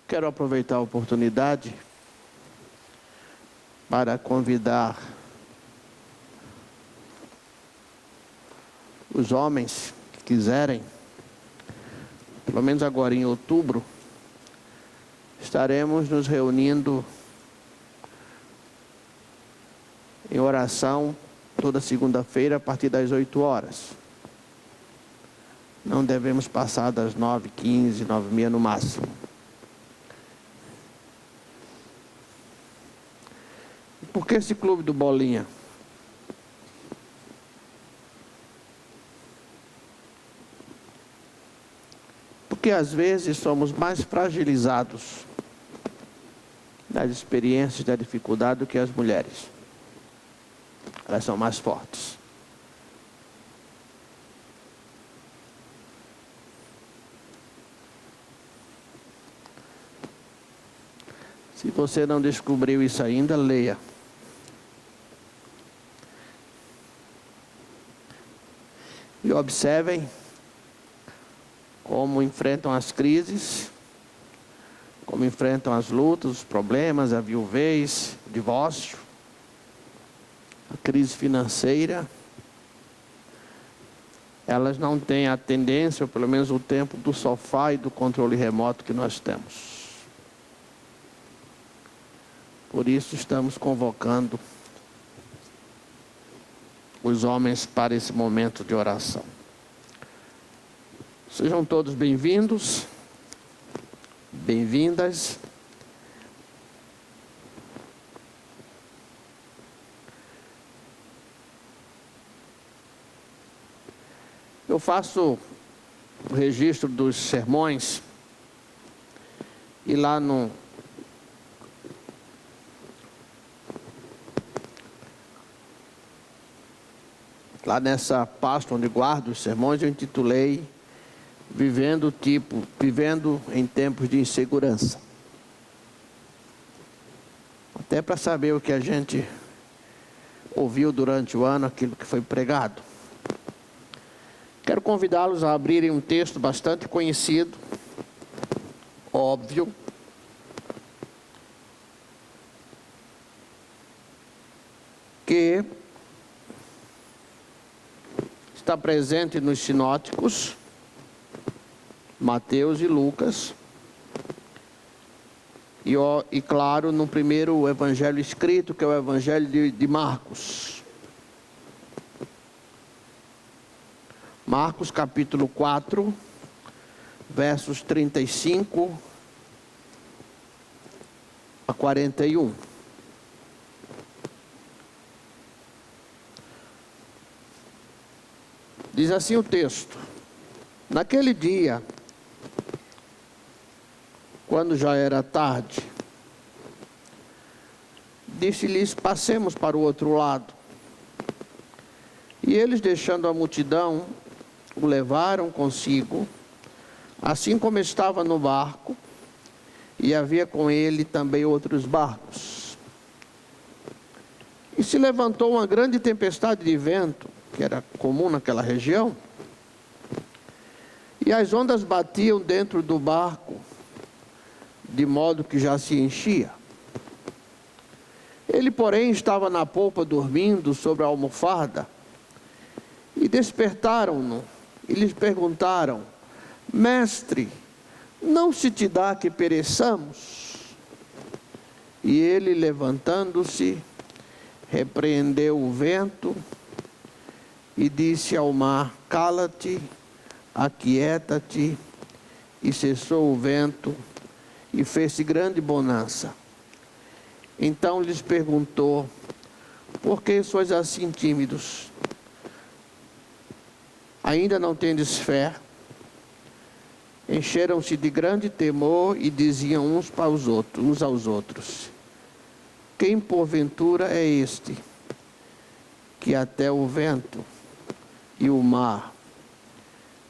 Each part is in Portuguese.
Quero aproveitar a oportunidade para convidar os homens que quiserem, pelo menos agora em outubro, estaremos nos reunindo em oração toda segunda-feira a partir das 8 horas. Não devemos passar das 9h15, 9h30 no máximo. Por que esse clube do Bolinha? Porque às vezes somos mais fragilizados das experiências, da dificuldade do que as mulheres. Elas são mais fortes. Se você não descobriu isso ainda, leia. E observem como enfrentam as crises, como enfrentam as lutas, os problemas, a viuvez, o divórcio, a crise financeira. Elas não têm a tendência, ou pelo menos o tempo do sofá e do controle remoto que nós temos. Por isso estamos convocando os homens para esse momento de oração. Sejam todos bem-vindos, bem-vindas. Eu faço o registro dos sermões e lá nessa pasta onde guardo os sermões, eu intitulei Vivendo em tempos de insegurança. Até para saber o que a gente ouviu durante o ano, aquilo que foi pregado. Quero convidá-los a abrirem um texto bastante conhecido, óbvio, que está presente nos sinóticos, Mateus e Lucas, e claro, no primeiro evangelho escrito, que é o evangelho de Marcos. Marcos capítulo 4, versos 35 a 41. Diz assim o texto: naquele dia, quando já era tarde, disse-lhes: passemos para o outro lado. E eles, deixando a multidão, o levaram consigo, assim como estava no barco, e havia com ele também outros barcos. E se levantou uma grande tempestade de vento, que era comum naquela região, e as ondas batiam dentro do barco, de modo que já se enchia. Ele, porém, estava na polpa dormindo sobre a almofada, e despertaram-no, e lhes perguntaram: mestre, não se te dá que pereçamos? E ele, levantando-se, repreendeu o vento, e disse ao mar: cala-te, aquieta-te. E cessou o vento, e fez-se grande bonança. Então lhes perguntou: por que sois assim tímidos? Ainda não tendes fé? Encheram-se de grande temor e diziam uns aos outros: quem porventura é este, que até o vento e o mar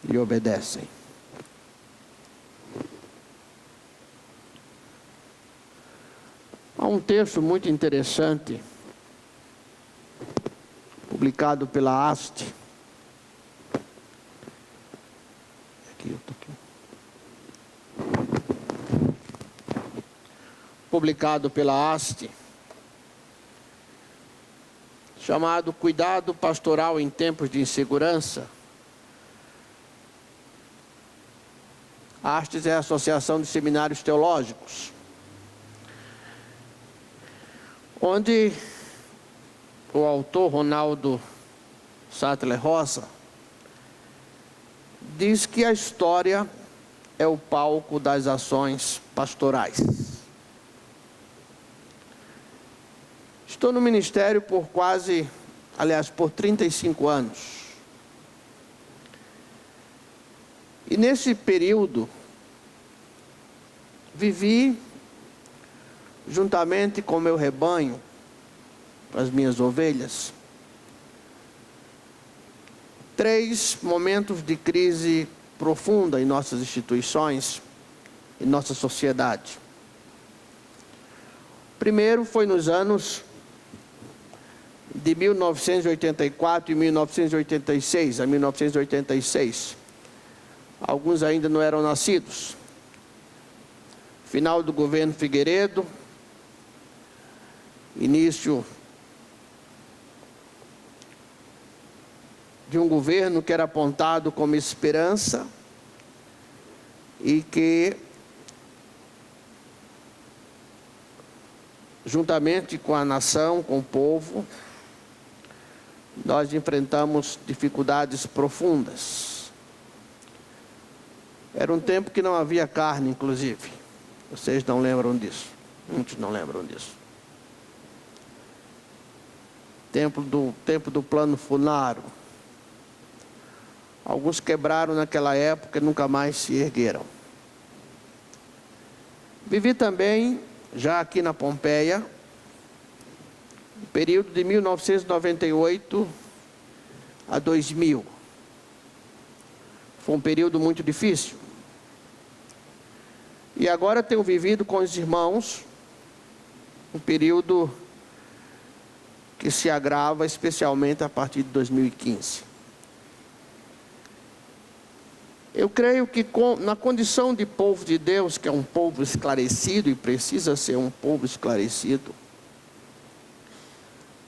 lhe obedecem? Há um texto muito interessante, publicado pela Haste. publicado pela Haste, chamado Cuidado Pastoral em Tempos de Insegurança. A Haste é a Associação de Seminários Teológicos, onde o autor Ronaldo Sattler Rosa diz que a história é o palco das ações pastorais. Estou no ministério por por 35 anos. E nesse período, vivi, juntamente com meu rebanho, as minhas ovelhas, 3 momentos de crise profunda em nossas instituições, em nossa sociedade. Primeiro foi nos anos de 1984 e 1986, a 1986. Alguns ainda não eram nascidos. Final do governo Figueiredo, início de um governo que era apontado como esperança e que, juntamente com a nação, com o povo, nós enfrentamos dificuldades profundas. Era um tempo que não havia carne, inclusive. Vocês não lembram disso? Muitos não lembram disso. Tempo do plano Funaro. Alguns quebraram naquela época e nunca mais se ergueram. Vivi também, já aqui na Pompeia, o período de 1998 a 2000. Foi um período muito difícil. E agora tenho vivido com os irmãos um período que se agrava especialmente a partir de 2015. Eu creio que na condição de povo de Deus, que é um povo esclarecido e precisa ser um povo esclarecido,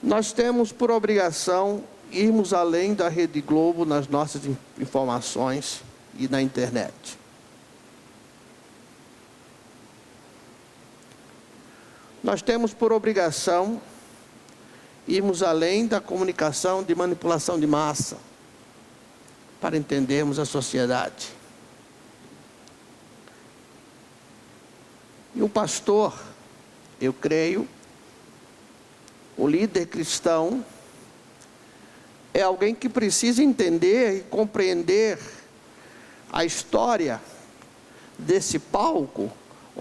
nós temos por obrigação irmos além da Rede Globo nas nossas informações e na internet. Nós temos por obrigação irmos além da comunicação de manipulação de massa, para entendermos a sociedade. E o pastor, eu creio, o líder cristão, é alguém que precisa entender e compreender a história desse palco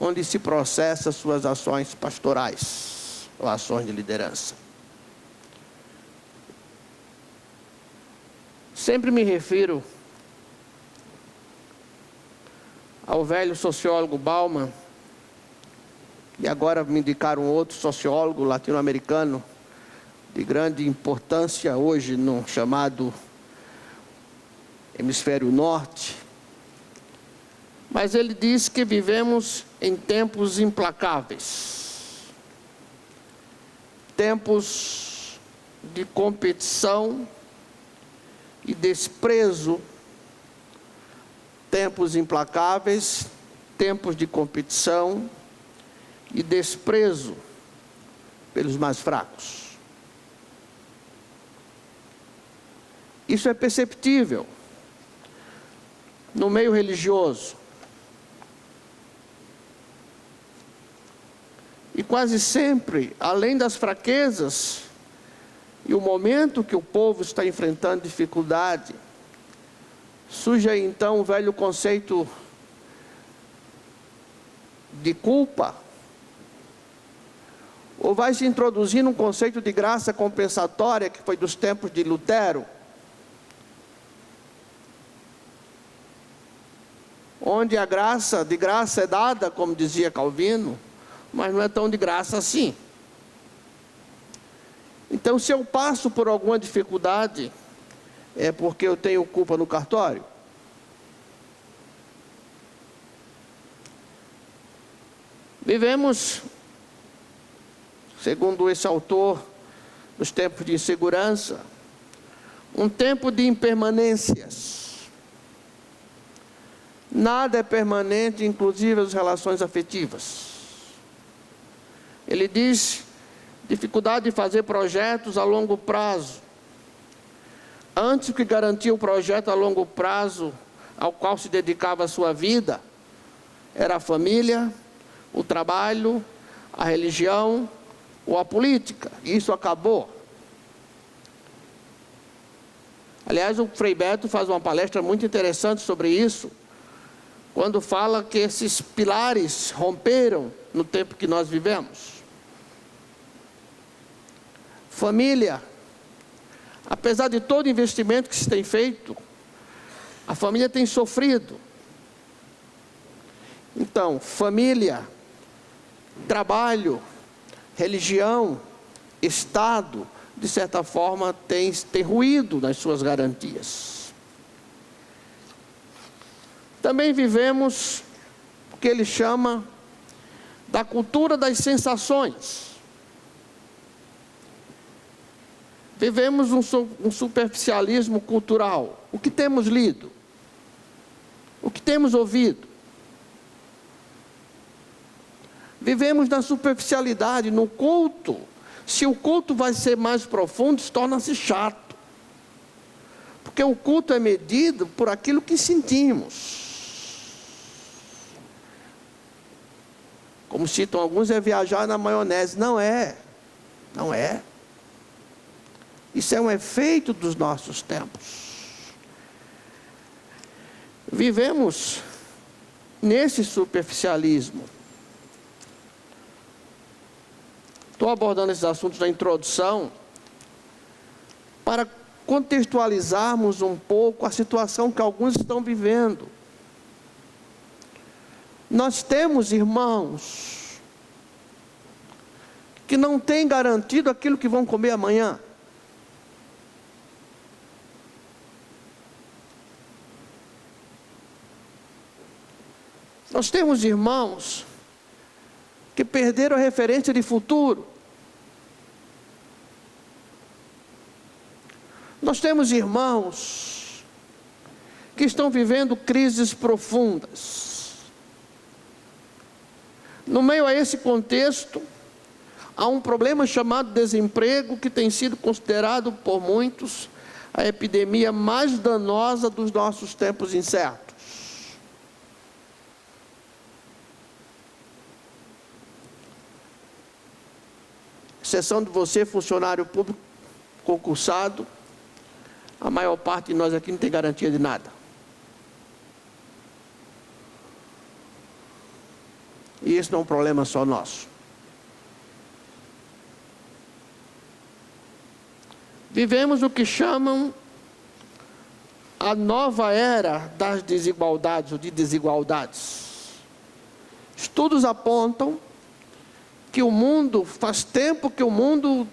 onde se processa suas ações pastorais, ou ações de liderança. Sempre me refiro ao velho sociólogo Bauman, e agora me indicaram outro sociólogo latino-americano, de grande importância hoje no chamado hemisfério norte. Mas ele diz que vivemos em tempos implacáveis, tempos de competição e desprezo, tempos implacáveis, tempos de competição e desprezo pelos mais fracos. Isso é perceptível no meio religioso. E quase sempre, além das fraquezas e o momento que o povo está enfrentando dificuldade, surge aí então o velho conceito de culpa, ou vai se introduzindo um conceito de graça compensatória, que foi dos tempos de Lutero, onde a graça é dada, como dizia Calvino, mas não é tão de graça assim. Então, se eu passo por alguma dificuldade, é porque eu tenho culpa no cartório? Vivemos segundo esse autor, nos tempos de insegurança, um tempo de impermanências. Nada é permanente, inclusive as relações afetivas. Ele diz: dificuldade de fazer projetos a longo prazo. Antes, o que garantia o projeto a longo prazo, ao qual se dedicava a sua vida, era a família, o trabalho, a religião ou a política. Isso acabou. Aliás, o Frei Beto faz uma palestra muito interessante sobre isso, quando fala que esses pilares romperam no tempo que nós vivemos. Família, apesar de todo o investimento que se tem feito, a família tem sofrido. Então, família, trabalho, religião, Estado, de certa forma, tem ruído nas suas garantias. Também vivemos o que ele chama da cultura das sensações. Vivemos um superficialismo cultural. O que temos lido? O que temos ouvido? Vivemos na superficialidade, no culto. Se o culto vai ser mais profundo, torna-se chato. Porque o culto é medido por aquilo que sentimos. Como citam alguns, é viajar na maionese. Não é. Não é. Isso é um efeito dos nossos tempos. Vivemos nesse superficialismo. Estou abordando esses assuntos na introdução para contextualizarmos um pouco a situação que alguns estão vivendo. Nós temos irmãos que não têm garantido aquilo que vão comer amanhã. Nós temos irmãos que perderam a referência de futuro. Nós temos irmãos que estão vivendo crises profundas. No meio a esse contexto, há um problema chamado desemprego, que tem sido considerado por muitos a epidemia mais danosa dos nossos tempos incertos. Exceção de você, funcionário público concursado, a maior parte de nós aqui não tem garantia de nada. E isso não é um problema só nosso. Vivemos o que chamam a nova era das desigualdades, ou de desigualdades. Estudos apontam que o mundo, faz tempo que o mundo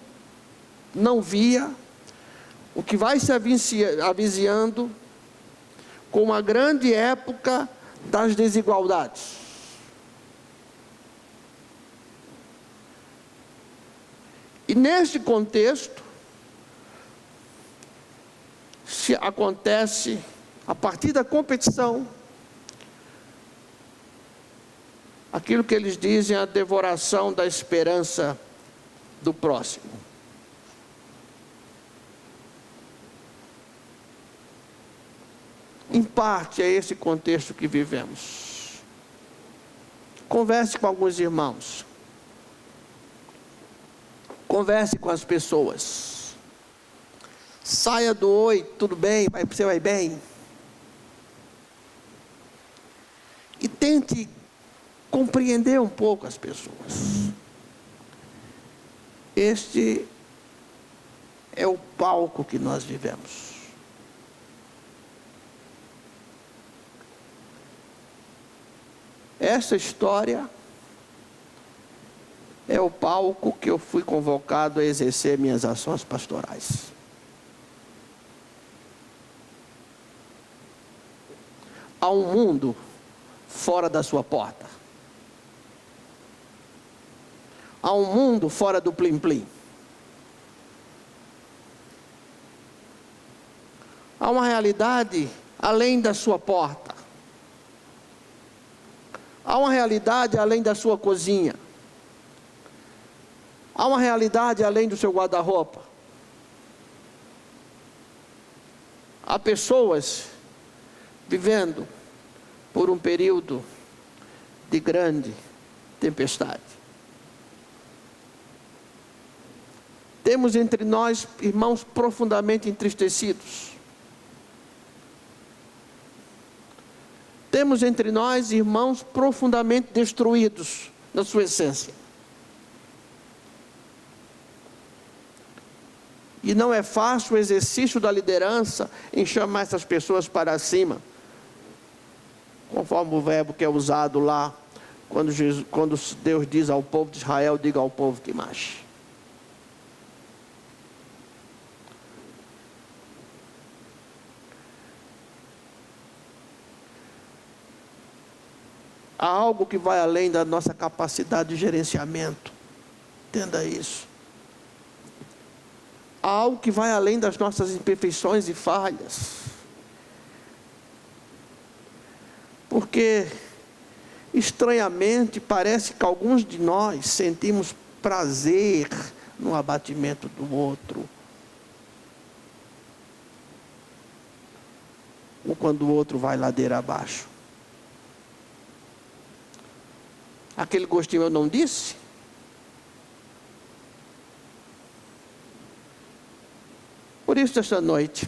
não via o que vai se avizinhando com uma grande época das desigualdades. E neste contexto, se acontece, a partir da competição, aquilo que eles dizem, a devoração da esperança do próximo. Em parte é esse contexto que vivemos. Converse com alguns irmãos. Converse com as pessoas. Saia do oi, tudo bem, você vai bem? E tente compreender um pouco as pessoas. Este é o palco que nós vivemos. Essa história é o palco que eu fui convocado a exercer minhas ações pastorais. Há um mundo fora da sua porta. a um mundo fora do plim-plim. Há uma realidade além da sua porta. Há uma realidade além da sua cozinha. Há uma realidade além do seu guarda-roupa. Há pessoas vivendo por um período de grande tempestade. Temos entre nós irmãos profundamente entristecidos. Temos entre nós irmãos profundamente destruídos na sua essência. E não é fácil o exercício da liderança em chamar essas pessoas para cima, conforme o verbo que é usado lá, quando Deus diz ao povo de Israel, diga ao povo que marche. Há algo que vai além da nossa capacidade de gerenciamento. Entenda isso. Há algo que vai além das nossas imperfeições e falhas. Porque, estranhamente, parece que alguns de nós sentimos prazer no abatimento do outro. Ou quando o outro vai ladeira abaixo. Aquele gostinho eu não disse? Por isso, esta noite,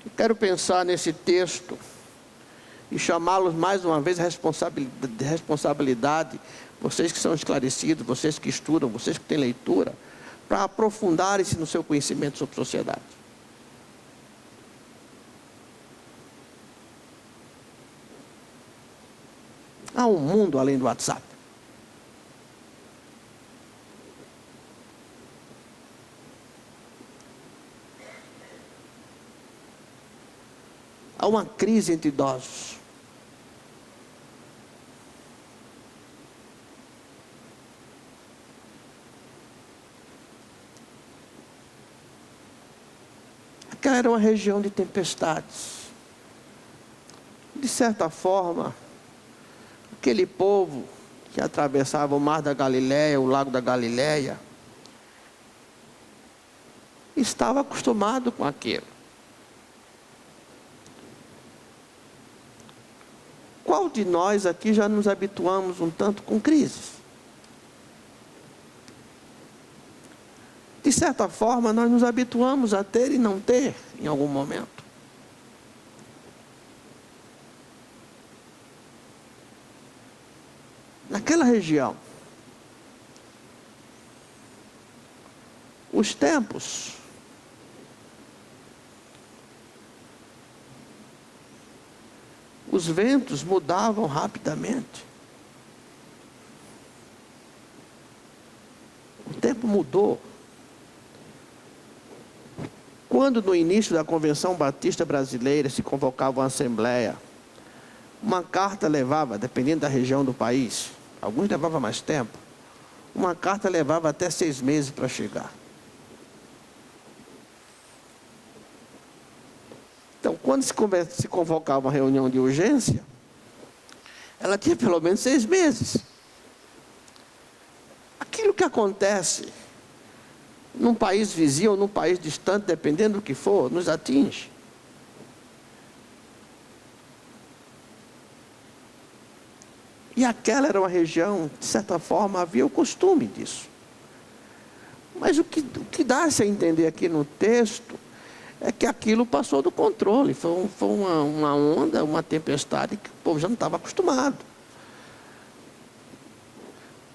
eu quero pensar nesse texto e chamá-los mais uma vez a responsabilidade, vocês que são esclarecidos, vocês que estudam, vocês que têm leitura, para aprofundarem-se no seu conhecimento sobre sociedade. Há um mundo além do WhatsApp. Há uma crise entre idosos. Aquela era uma região de tempestades. De certa forma, aquele povo que atravessava o mar da Galileia, o lago da Galileia, estava acostumado com aquilo. Qual de nós aqui já nos habituamos um tanto com crises? De certa forma, nós nos habituamos a ter e não ter em algum momento. Naquela região, os tempos os ventos mudavam rapidamente. O tempo mudou. Quando no início da Convenção Batista Brasileira se convocava uma assembleia, uma carta levava, dependendo da região do país, alguns levavam mais tempo, uma carta levava até 6 meses para chegar. Então, quando se convocava uma reunião de urgência, ela tinha pelo menos 6 meses. Aquilo que acontece num país vizinho ou num país distante, dependendo do que for, nos atinge. E aquela era uma região, de certa forma, havia o costume disso. Mas o que dá-se a entender aqui no texto é que aquilo passou do controle. Foi uma onda, uma tempestade que o povo já não estava acostumado.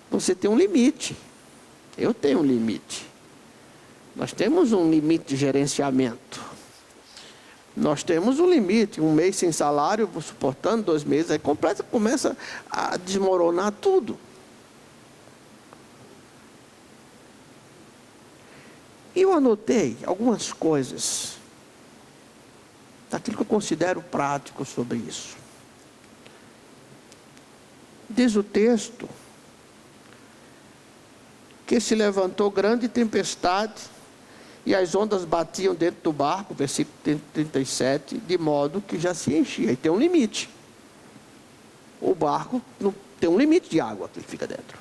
Você tem um limite. Eu tenho um limite. Nós temos um limite de gerenciamento. Nós temos um limite. 1 mês sem salário, suportando 2 meses, aí começa a desmoronar tudo. E eu anotei algumas coisas daquilo que eu considero prático sobre isso. Diz o texto que se levantou grande tempestade, e as ondas batiam dentro do barco, versículo 37, de modo que já se enchia. E tem um limite. O barco não, tem um limite de água que fica dentro.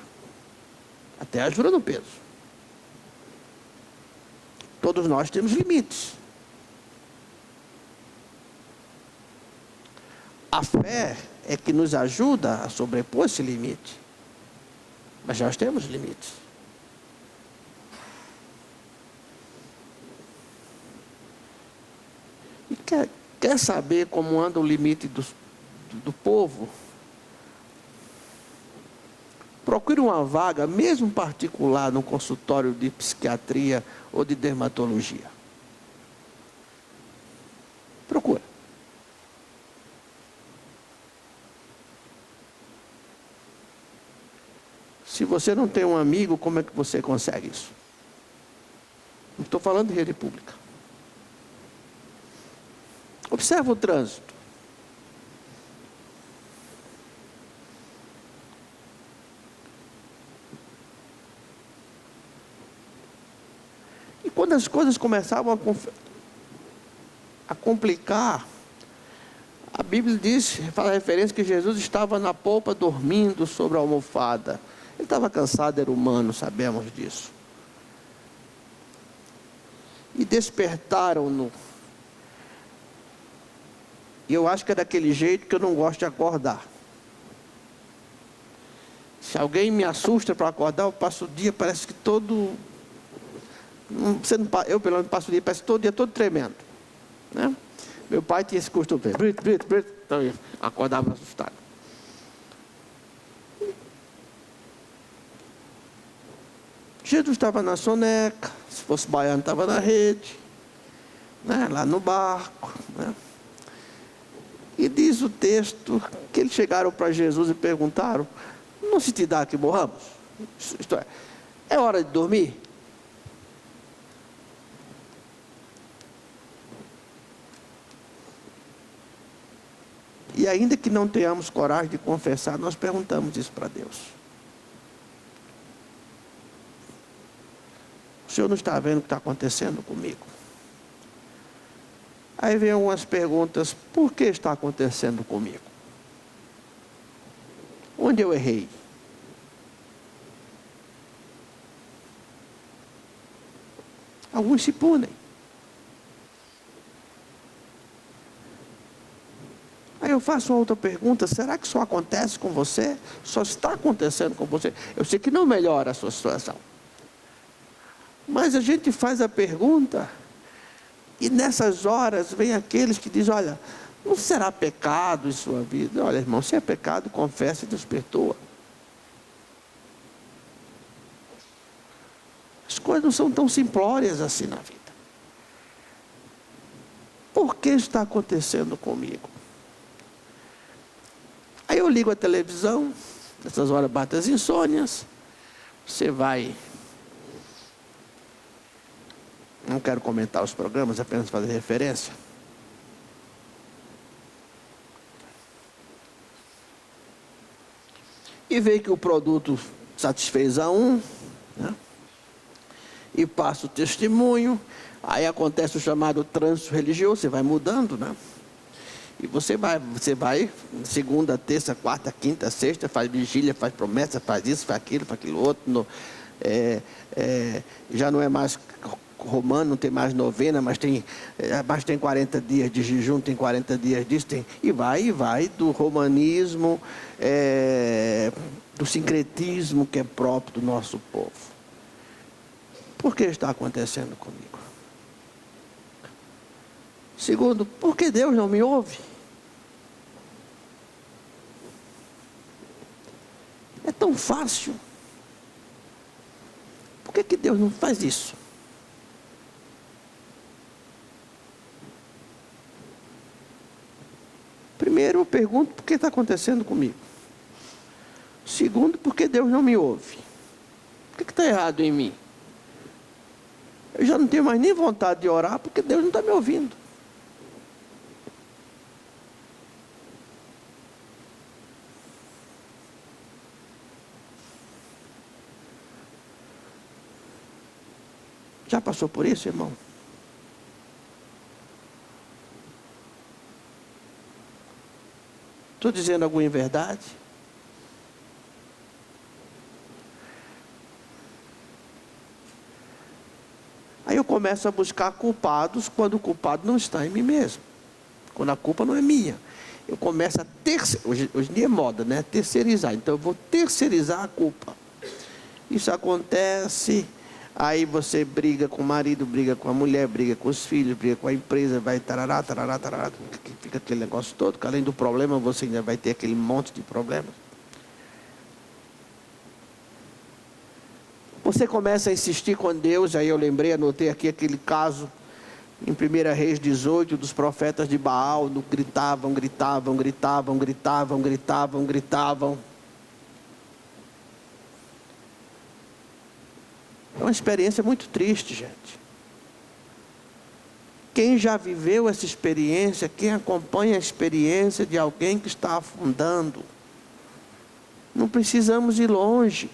Até ajuda no peso. Todos nós temos limites. A fé é que nos ajuda a sobrepor esse limite. Mas nós temos limites. E quer saber como anda o limite do povo? Procure uma vaga, mesmo particular, num consultório de psiquiatria ou de dermatologia. Procura. Se você não tem um amigo, como é que você consegue isso? Não estou falando de rede pública. Observa o trânsito. E quando as coisas começavam a complicar, a Bíblia diz, faz a referência que Jesus estava na polpa dormindo sobre a almofada. Ele estava cansado, era humano, sabemos disso. E despertaram-no. E eu acho que é daquele jeito que eu não gosto de acordar. Se alguém me assusta para acordar, eu passo o dia, parece que todo... eu pelo menos passo o dia, parece todo dia todo tremendo, né? Meu pai tinha esse costume, brito, então eu acordava assustado. Jesus estava na soneca, se fosse baiano estava na rede, né? Lá no barco, né? E diz o texto que eles chegaram para Jesus e perguntaram: não se te dá que morramos? Isto é hora de dormir? E ainda que não tenhamos coragem de confessar, nós perguntamos isso para Deus. O Senhor não está vendo o que está acontecendo comigo? Aí vem algumas perguntas: por que está acontecendo comigo? Onde eu errei? Alguns se punem. Aí eu faço uma outra pergunta: será que só acontece com você? Só está acontecendo com você? Eu sei que não melhora a sua situação. Mas a gente faz a pergunta, e nessas horas vem aqueles que dizem: olha, não será pecado em sua vida? Olha, irmão, se é pecado, confessa e Deus perdoa. As coisas não são tão simplórias assim na vida. Por que está acontecendo comigo? Aí eu ligo a televisão, nessas horas bate as insônias, você vai... Não quero comentar os programas, apenas fazer referência. E vê que o produto satisfez a um, né? E passa o testemunho, aí acontece o chamado trânsito religioso, você vai mudando, né? E você vai segunda, terça, quarta, quinta, sexta, faz vigília, faz promessa, faz isso, faz aquilo outro. Já não é mais romano, não tem mais novena, mas tem 40 dias de jejum, tem 40 dias disso, e vai do romanismo, do sincretismo que é próprio do nosso povo. Por que está acontecendo comigo? Segundo, por que Deus não me ouve? É tão fácil. Por que Deus não faz isso? Primeiro, eu pergunto por que está acontecendo comigo. Segundo, por que Deus não me ouve? O que está errado em mim? Eu já não tenho mais nem vontade de orar porque Deus não está me ouvindo. Já passou por isso, irmão? Estou dizendo alguma inverdade? Aí eu começo a buscar culpados quando o culpado não está em mim mesmo. Quando a culpa não é minha. Eu começo a hoje em dia é moda, né? Terceirizar. Então eu vou terceirizar a culpa. Isso acontece, aí você briga com o marido, briga com a mulher, briga com os filhos, briga com a empresa, vai tarará, tarará, tarará, fica aquele negócio todo, que além do problema você ainda vai ter aquele monte de problemas. Você começa a insistir com Deus, aí eu lembrei, anotei aqui aquele caso em 1 Reis 18, dos profetas de Baal, gritavam, gritavam, gritavam, gritavam, gritavam, gritavam. É uma experiência muito triste, gente. Quem já viveu essa experiência, quem acompanha a experiência de alguém que está afundando, não precisamos ir longe.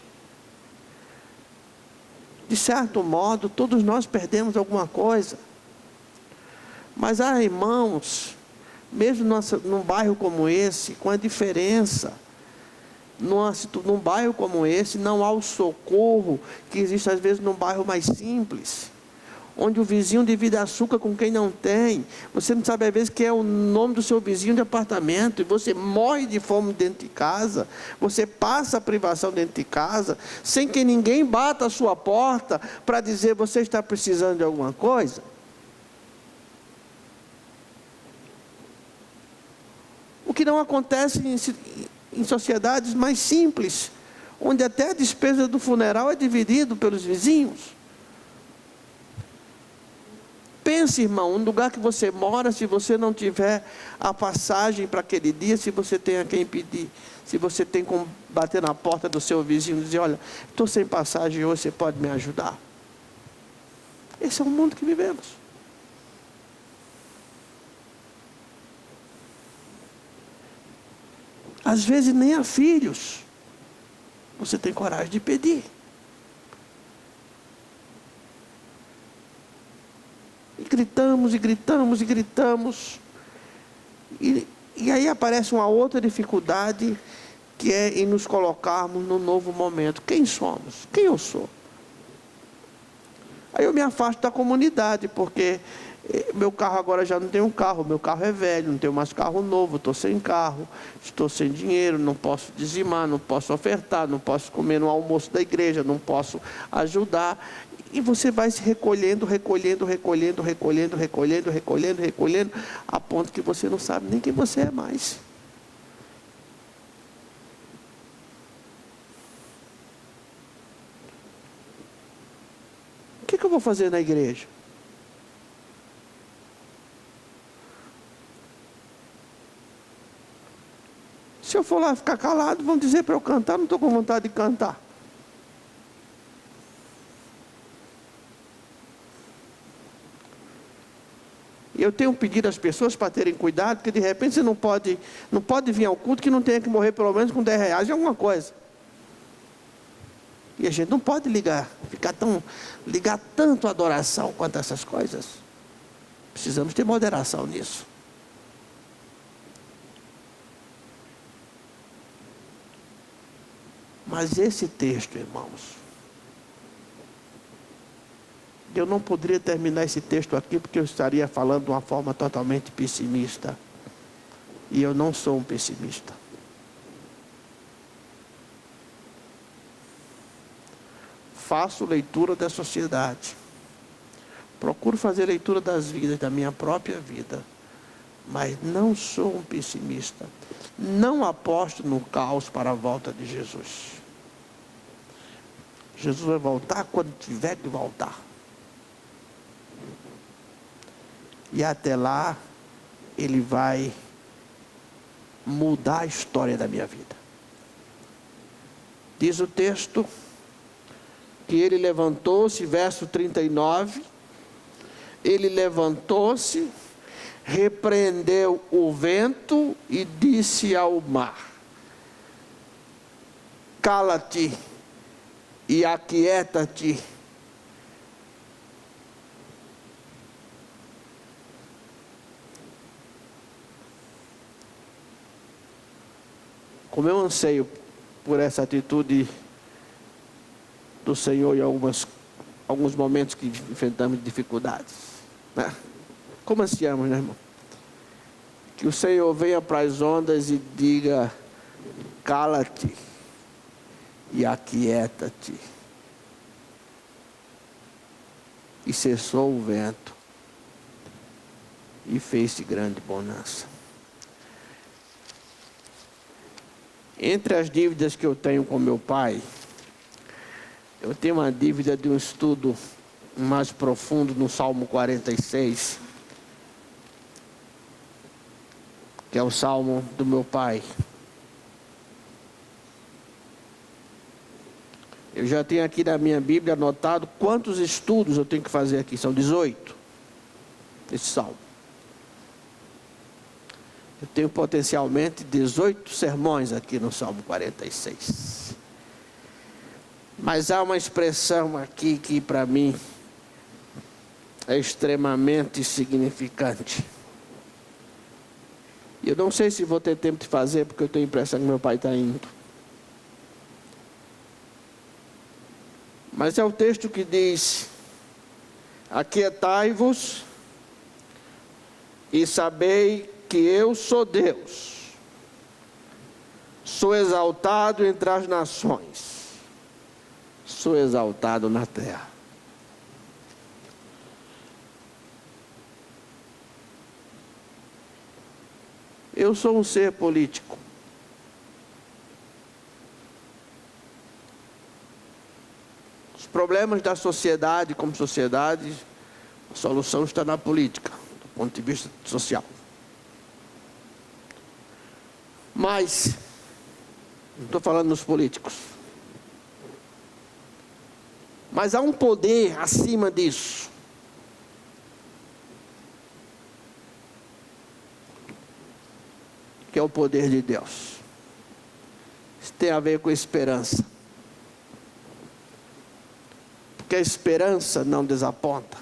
De certo modo, todos nós perdemos alguma coisa. Mas há irmãos, mesmo num bairro como esse, com a diferença, num bairro como esse, não há o socorro que existe às vezes num bairro mais simples, onde o vizinho divide açúcar com quem não tem. Você não sabe às vezes que é o nome do seu vizinho de apartamento, e você morre de fome dentro de casa, você passa a privação dentro de casa, sem que ninguém bata a sua porta para dizer: você está precisando de alguma coisa? O que não acontece em sociedades mais simples, onde até a despesa do funeral é dividido pelos vizinhos. Pense, irmão, no lugar que você mora, se você não tiver a passagem para aquele dia, se você tem a quem pedir, se você tem como bater na porta do seu vizinho e dizer: olha, estou sem passagem hoje, você pode me ajudar? Esse é o mundo que vivemos. Às vezes nem a filhos você tem coragem de pedir. E gritamos, e gritamos, e gritamos. E aí aparece uma outra dificuldade, que é em nos colocarmos no novo momento. Quem somos? Quem eu sou? Aí eu me afasto da comunidade, porque meu carro agora já não tem um carro, meu carro é velho, não tenho mais carro novo, estou sem carro, estou sem dinheiro, não posso dizimar, não posso ofertar, não posso comer no almoço da igreja, não posso ajudar. E você vai se recolhendo, recolhendo, recolhendo, recolhendo, recolhendo, recolhendo, recolhendo, a ponto que você não sabe nem quem você é mais. O que eu vou fazer na igreja? Se eu for lá ficar calado, vão dizer para eu cantar, não estou com vontade de cantar. Eu tenho pedido às pessoas para terem cuidado, porque de repente você não pode vir ao culto que não tenha que morrer pelo menos com 10 reais de alguma coisa. E a gente não pode ligar tanto a adoração quanto a essas coisas. Precisamos ter moderação nisso. Mas esse texto, irmãos, eu não poderia terminar esse texto aqui, porque eu estaria falando de uma forma totalmente pessimista. E eu não sou um pessimista. Faço leitura da sociedade. Procuro fazer leitura das vidas, da minha própria vida. Mas não sou um pessimista. Não aposto no caos para a volta de Jesus. Jesus vai voltar quando tiver que voltar. E até lá, Ele vai mudar a história da minha vida. Diz o texto que Ele levantou-se, verso 39, Ele levantou-se, repreendeu o vento e disse ao mar: cala-te e aquieta-te. como eu anseio por essa atitude do Senhor em alguns momentos que enfrentamos dificuldades, né? Como ansiamos, né, irmão? Que o Senhor venha para as ondas e diga: cala-te e aquieta-te. E cessou o vento e fez-se grande bonança. Entre as dívidas que eu tenho com meu pai, eu tenho uma dívida de um estudo mais profundo no Salmo 46, que é o Salmo do meu pai. Eu já tenho aqui na minha Bíblia anotado quantos estudos eu tenho que fazer aqui. São 18, esse Salmo. Eu tenho potencialmente 18 sermões aqui no Salmo 46. Mas há uma expressão aqui que para mim é extremamente significante. E eu não sei se vou ter tempo de fazer, porque eu tenho a impressão que meu pai está indo. Mas é o texto que diz: aquietai-vos e sabei que eu sou Deus, sou exaltado entre as nações, sou exaltado na terra. Eu sou um ser político. Os problemas da sociedade, como sociedade, a solução está na política, do ponto de vista social. Mas, não estou falando nos políticos, mas há um poder acima disso, que é o poder de Deus. Isso tem a ver com esperança, porque a esperança não desaponta,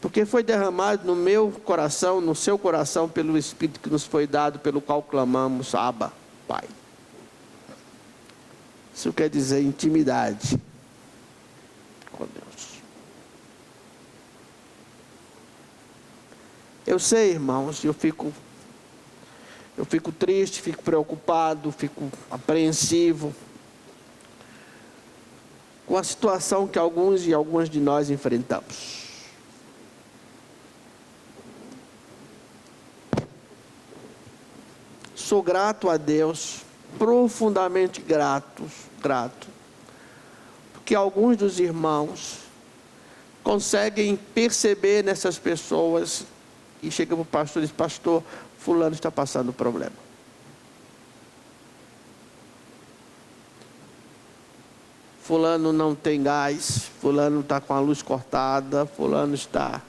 porque foi derramado no meu coração, no seu coração, pelo Espírito que nos foi dado, pelo qual clamamos: Abba, Pai. Isso quer dizer intimidade com Deus. Eu sei, irmãos, eu fico triste, fico preocupado, fico apreensivo com a situação que alguns e algumas de nós enfrentamos. Sou grato a Deus, profundamente grato, porque alguns dos irmãos conseguem perceber nessas pessoas e chegam para o pastor e diz: pastor, fulano está passando problema. Fulano não tem gás, fulano está com a luz cortada, fulano está...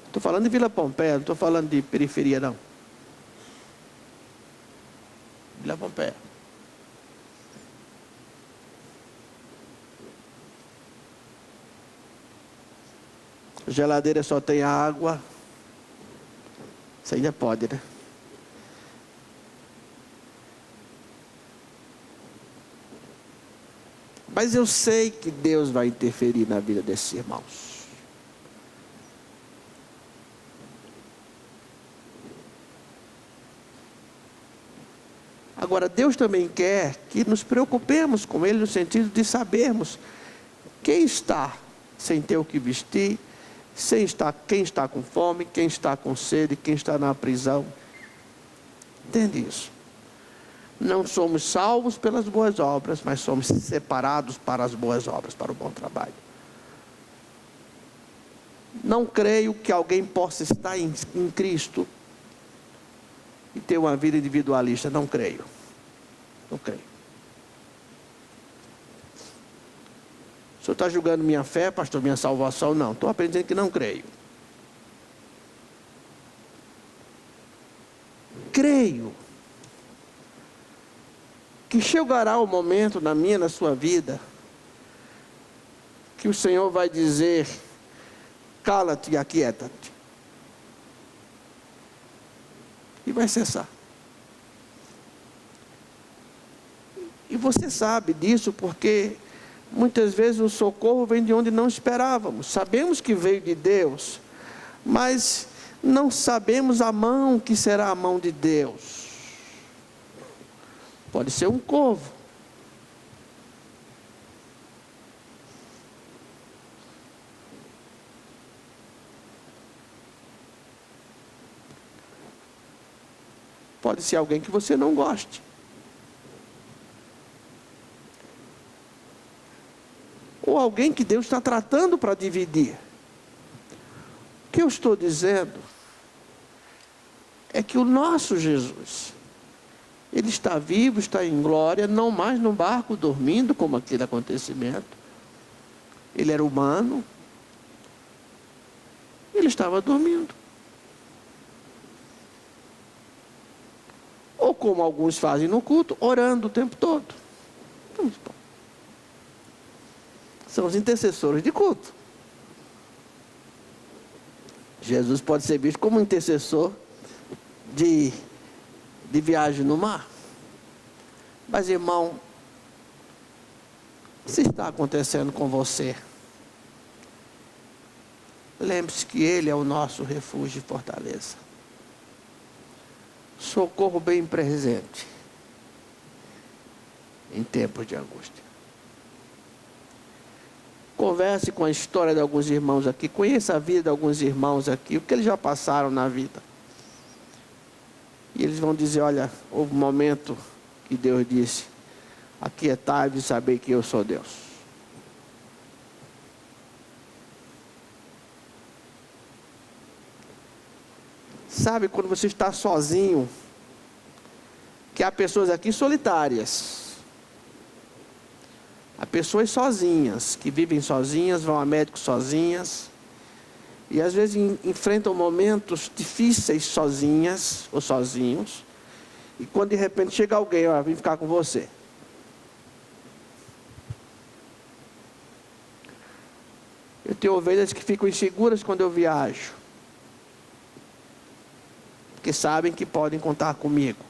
Estou falando de Vila Pompeia, não estou falando de periferia não. Vila Pompeia. A geladeira só tem água. Isso ainda pode, né? Mas eu sei que Deus vai interferir na vida desses irmãos. Agora, Deus também quer que nos preocupemos com Ele, no sentido de sabermos quem está sem ter o que vestir, quem está com fome, quem está com sede, quem está na prisão. Entende isso? Não somos salvos pelas boas obras, mas somos separados para as boas obras, para o bom trabalho. Não creio que alguém possa estar em Cristo e ter uma vida individualista. Não creio. Não creio. O senhor está julgando minha fé, pastor, minha salvação? Não, estou aprendendo que não creio. Creio que chegará o momento na minha, na sua vida, que o Senhor vai dizer: cala-te e aquieta-te. E vai cessar. E você sabe disso porque muitas vezes o socorro vem de onde não esperávamos. Sabemos que veio de Deus, mas não sabemos a mão que será a mão de Deus. Pode ser um corvo. Pode ser alguém que você não goste. Ou alguém que Deus está tratando para dividir. O que eu estou dizendo é que o nosso Jesus, Ele está vivo, está em glória, não mais no barco dormindo, como aquele acontecimento. Ele era humano. Ele estava dormindo. Ou como alguns fazem no culto, orando o tempo todo. São os intercessores de culto. Jesus pode ser visto como intercessor de viagem no mar. Mas, irmão, se está acontecendo com você, lembre-se que Ele é o nosso refúgio e fortaleza. Socorro bem presente em tempos de angústia. Converse com a história de alguns irmãos aqui, conheça a vida de alguns irmãos aqui, o que eles já passaram na vida. E eles vão dizer, olha, houve um momento que Deus disse, aquietai-vos e sabei que eu sou Deus. Sabe quando você está sozinho, que há pessoas aqui solitárias. Há pessoas sozinhas, que vivem sozinhas, vão a médico sozinhas. E às vezes enfrentam momentos difíceis sozinhas ou sozinhos. E quando de repente chega alguém, ó, vem ficar com você. Eu tenho ovelhas que ficam inseguras quando eu viajo. Porque sabem que podem contar comigo.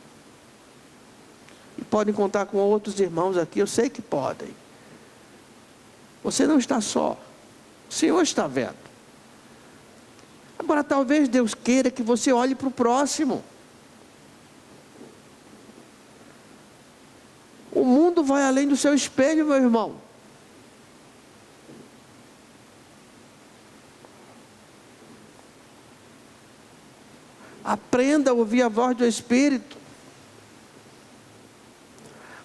E podem contar com outros irmãos aqui, eu sei que podem. Você não está só. O Senhor está vendo. Agora, talvez Deus queira que você olhe para o próximo. O mundo vai além do seu espelho, meu irmão. Aprenda a ouvir a voz do Espírito.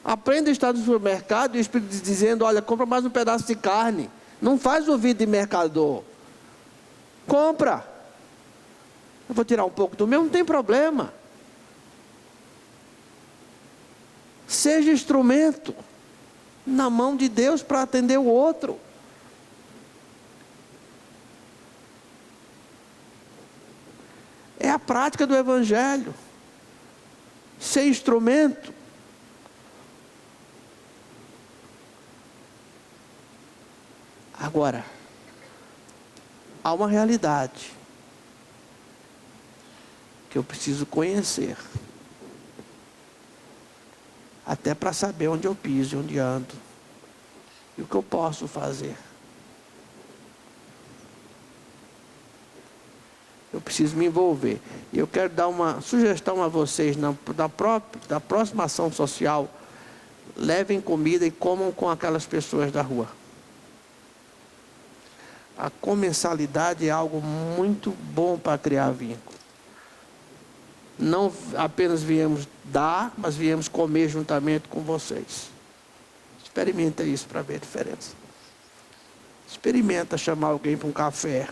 Aprenda a estar no supermercado e o Espírito dizendo, olha, compra mais um pedaço de carne. Não faz ouvido de mercador. Compra. Eu vou tirar um pouco do meu, não tem problema. Seja instrumento na mão de Deus para atender o outro. É a prática do Evangelho. Ser instrumento. Agora, há uma realidade que eu preciso conhecer. Até para saber onde eu piso e onde ando. E o que eu posso fazer. Eu preciso me envolver. E eu quero dar uma sugestão a vocês, da próxima ação social, levem comida e comam com aquelas pessoas da rua. A comensalidade é algo muito bom para criar vínculo. Não apenas viemos dar, mas viemos comer juntamente com vocês. Experimenta isso para ver a diferença. Experimenta chamar alguém para um café.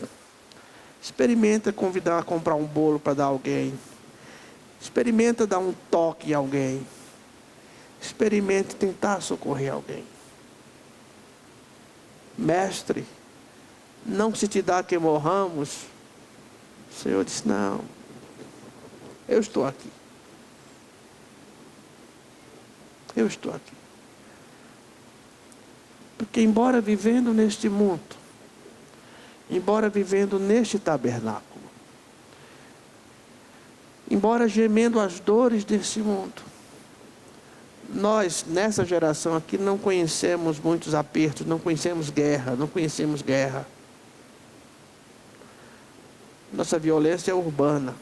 Experimenta convidar a comprar um bolo para dar a alguém. Experimenta dar um toque em alguém. Experimente tentar socorrer alguém. Mestre, não se te dá que morramos. O Senhor disse, não. Eu estou aqui. Eu estou aqui. Porque embora vivendo neste mundo, embora vivendo neste tabernáculo, embora gemendo as dores desse mundo, Nós, nessa geração aqui, não conhecemos muitos apertos, não conhecemos guerra. Nossa violência é urbana.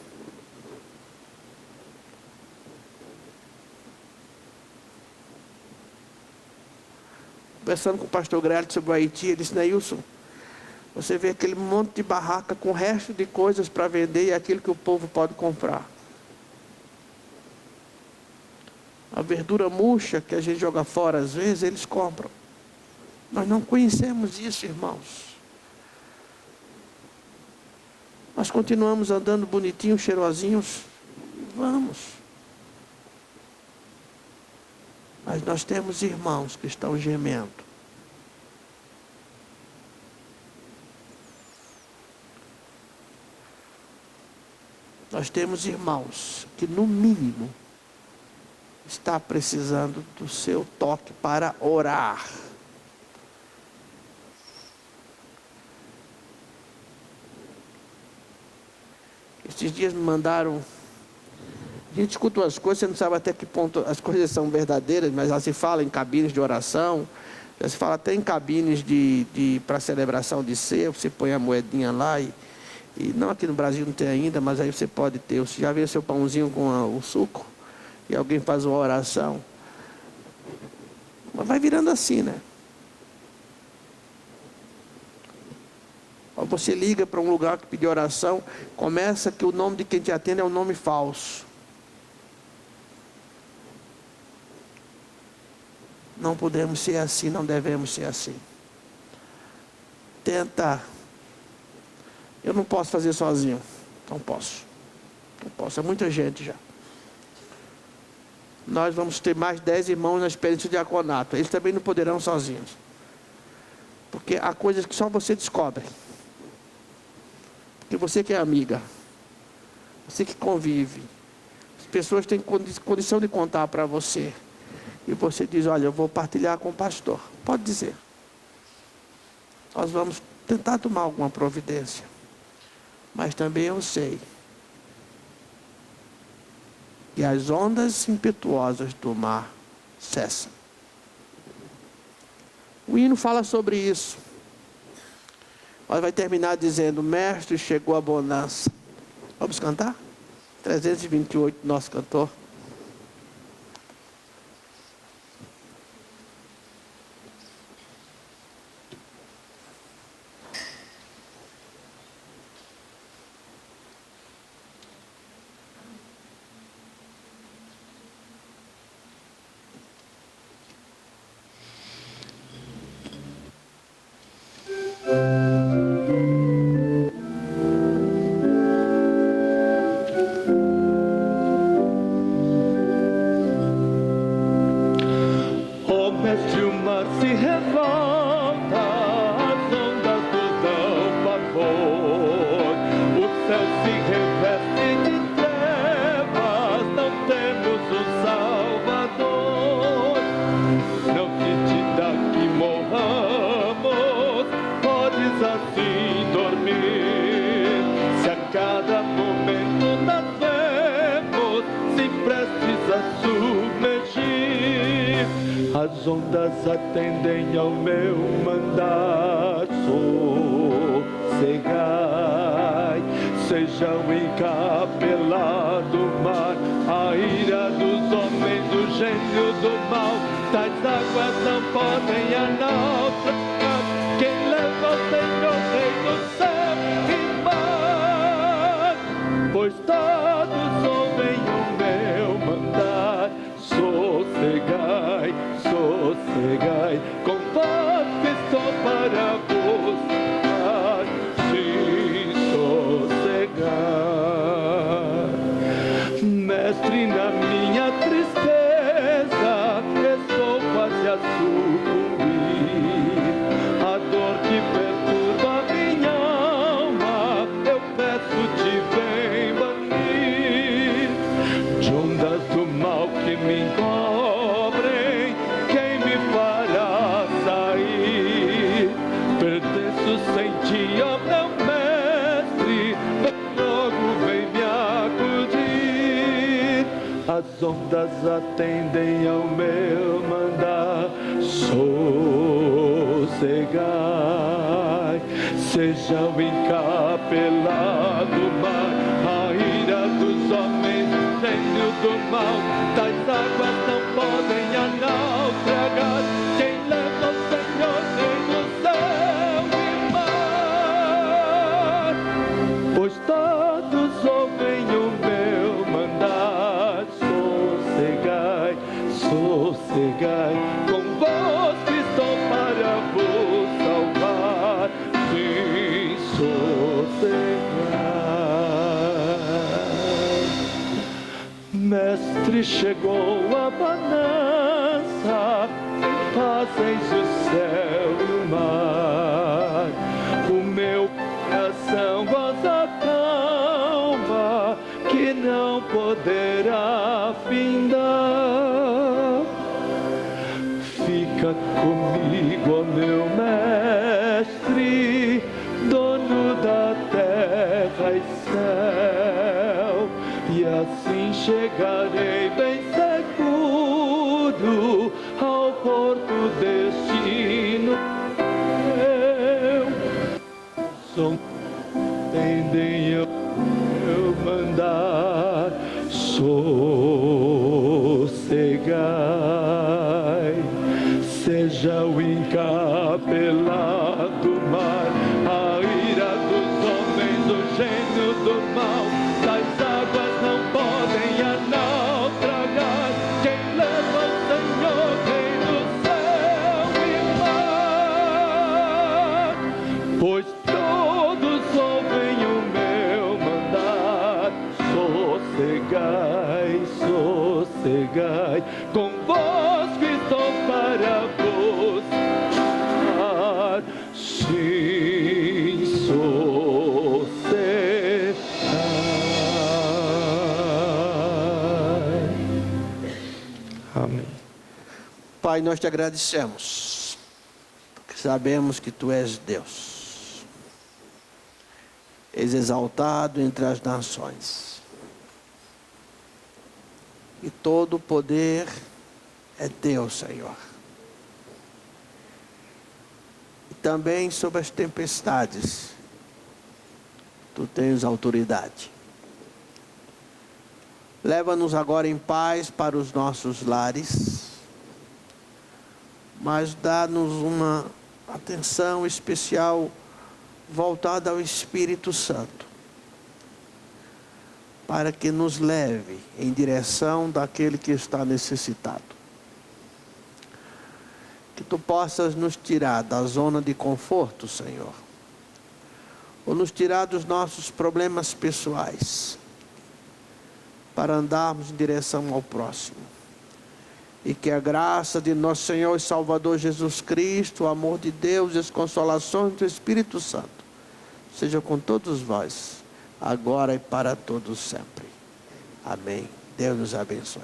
Conversando com o pastor Grélio sobre o Haiti, ele disse: Neilson, você vê aquele monte de barraca com o resto de coisas para vender e aquilo que o povo pode comprar. A verdura murcha que a gente joga fora às vezes, eles compram. Nós não conhecemos isso, irmãos. Nós continuamos andando bonitinhos, cheirosinhos. Vamos. Mas nós temos irmãos que estão gemendo. Nós temos irmãos que, no mínimo, está precisando do seu toque para orar. Esses dias me mandaram. A gente escuta umas coisas, você não sabe até que ponto as coisas são verdadeiras, mas já se fala em cabines de oração, já se fala até em cabines para celebração de ceia. Você põe a moedinha lá e não, aqui no Brasil não tem ainda, mas aí você pode ter. Você já vê seu pãozinho com o suco e alguém faz uma oração. Mas vai virando assim, né? Você liga para um lugar que pedir oração, começa que o nome de quem te atende é um nome falso. Não podemos ser assim, não devemos ser assim. Tenta. Eu não posso fazer sozinho. Não posso. É muita gente já. Nós vamos ter mais 10 irmãos na experiência de diaconato. Eles também não poderão sozinhos. Porque há coisas que só você descobre. Porque você que é amiga, você que convive, as pessoas têm condição de contar para você. E você diz: olha, eu vou partilhar com o pastor. Pode dizer. Nós vamos tentar tomar alguma providência. Mas também eu sei que as ondas impetuosas do mar cessam. O hino fala sobre isso. Mas vai terminar dizendo: mestre, chegou a bonança. Vamos cantar? 328, nosso cantor. As ondas atendem ao meu mandato, sossegai, sejam encapelado o mar, a ira dos homens, o gênio do mal, tais águas não podem naufragar, quem leva o Senhor, Rei do céu e mar, pois todos ouvem o meu mandar, sossegai, sossegai, com paz que estou para vos dar, sim, sossegai. Mestre, na minha tristeza, estou quase a sucumbir, a dor que perturba minha alma, eu peço-te, vem banir, de ondas do mal que me encobrem, quem me fará as ondas atendem ao meu mandar. Sossegai, seja o encapelado mar, a ira dos homens, gênio do mal, das águas não podem a naufragar. Quem leva o Senhor tem no céu e mar, pois todos ouvem o meu mandar. Sossegai, sossegai, convosco estou para vos salvar. Sim, sossegai. Mestre, chegou a bonança, fazes o céu e o mar. O meu coração goza calma, que não poderá findar. Fica comigo, ó meu mestre, dono da terra e céu, e assim chegarei bem seguro ao porto destino meu. Som tendem eu mandar. Sossegai, seja o encapelado mar, a ira dos homens, o gênio do mal, das águas não podem a naufragar. Quem leva o Senhor tem no céu e mar, pois todos ouvem o meu mandar. Sossegai, sossegai, convosco estou para vos salvar. Sim, sossegai. Amém. Pai, nós te agradecemos, porque sabemos que Tu és Deus, és exaltado entre as nações, e todo o poder é Teu, Senhor. E também sobre as tempestades, Tu tens autoridade. Leva-nos agora em paz para os nossos lares, mas dá-nos uma atenção especial voltada ao Espírito Santo, para que nos leve em direção daquele que está necessitado. Que Tu possas nos tirar da zona de conforto, Senhor, ou nos tirar dos nossos problemas pessoais, para andarmos em direção ao próximo. E que a graça de nosso Senhor e Salvador Jesus Cristo, o amor de Deus e as consolações do Espírito Santo seja com todos vós, agora e para todos sempre. Amém. Deus nos abençoe.